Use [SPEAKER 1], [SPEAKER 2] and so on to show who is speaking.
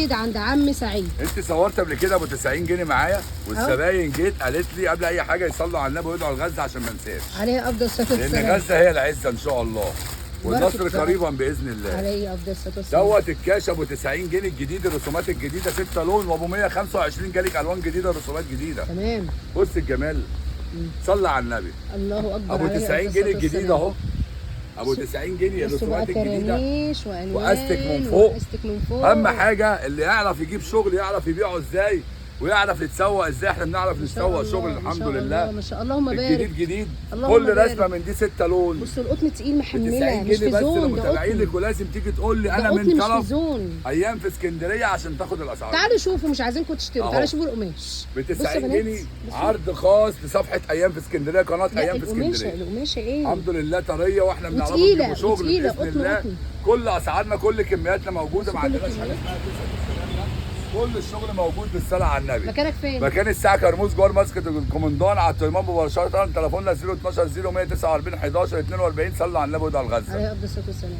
[SPEAKER 1] ده عند عم سعيد.
[SPEAKER 2] انت صورت قبل كده ابو 90 جنيه معايا، والزباين جيت قالت لي قبل اي حاجه يصلوا على النبي ويدعوا لغزه عشان ما انساش.
[SPEAKER 1] عليه افضل الصلاه
[SPEAKER 2] لان
[SPEAKER 1] والسلام.
[SPEAKER 2] غزه هي العزه ان شاء الله، والنصر قريبا باذن الله.
[SPEAKER 1] عليه افضل الصلاه والسلام.
[SPEAKER 2] دوت الكاش ابو 90 جنيه الجديد، الرسومات الجديده 6 لون، وابو 125 جالك الوان جديده رسومات جديده.
[SPEAKER 1] تمام.
[SPEAKER 2] بص الجمال. صلى على النبي.
[SPEAKER 1] الله اكبر.
[SPEAKER 2] ابو 90 جنيه الجديد اهو. ابو 90 جنيه الرسومات الجديده،
[SPEAKER 1] كرانيش والوان
[SPEAKER 2] واستك من فوق.
[SPEAKER 1] واستك من فوق.
[SPEAKER 2] اهم حاجه اللي يعرف يجيب شغل يعرف يبيعه ازاي، ويعرف يتسوق ازاي. احنا بنعرف نتسوق شغل الحمد لله.
[SPEAKER 1] ما شاء الله. اللهم بارك.
[SPEAKER 2] الجديد جديد.
[SPEAKER 1] اللهم
[SPEAKER 2] كل
[SPEAKER 1] بارك.
[SPEAKER 2] رسمه من دي 6 لون.
[SPEAKER 1] بص القطن تقيل محمله
[SPEAKER 2] 90
[SPEAKER 1] مش
[SPEAKER 2] جنيه
[SPEAKER 1] في
[SPEAKER 2] بس
[SPEAKER 1] زون. ده
[SPEAKER 2] لمتابعين لك،
[SPEAKER 1] قطن.
[SPEAKER 2] ولازم تيجي تقول لي
[SPEAKER 1] ده
[SPEAKER 2] انا
[SPEAKER 1] قطن
[SPEAKER 2] من
[SPEAKER 1] مش في
[SPEAKER 2] طرف
[SPEAKER 1] زون.
[SPEAKER 2] ايام في اسكندريه عشان تاخد الاسعار.
[SPEAKER 1] تعالوا شوفوا، مش عايزينكم تشتروا،
[SPEAKER 2] أهو.
[SPEAKER 1] تعالوا شوفوا القماش
[SPEAKER 2] ب
[SPEAKER 1] بصوا يا
[SPEAKER 2] 90
[SPEAKER 1] بنات.
[SPEAKER 2] جنيه
[SPEAKER 1] بصوا.
[SPEAKER 2] عرض خاص لصفحه ايام في اسكندريه، قناه
[SPEAKER 1] لا
[SPEAKER 2] ايام في
[SPEAKER 1] القماشه،
[SPEAKER 2] اسكندريه.
[SPEAKER 1] القماشه ايه؟
[SPEAKER 2] الحمد لله طريه، واحنا بنعرف
[SPEAKER 1] وتقيلة،
[SPEAKER 2] نجيب شغل
[SPEAKER 1] وتقيلة،
[SPEAKER 2] باذن
[SPEAKER 1] قطن
[SPEAKER 2] الله.
[SPEAKER 1] قطن.
[SPEAKER 2] كل اسعارنا كل كمياتنا موجوده، ما
[SPEAKER 1] كل
[SPEAKER 2] عندناش حاجه
[SPEAKER 1] كميات.
[SPEAKER 2] اسمها الكلام ده. كل الشغل موجود بالصلاه على النبي.
[SPEAKER 1] مكانك فين؟
[SPEAKER 2] مكان الساعه كرموز جوه مسجد الكومندان على التليفون مباشره. تليفوننا 012 0149 11 42. صلوا على النبي وادعوا الغزه.
[SPEAKER 1] عليه افضل الصلاه والسلام.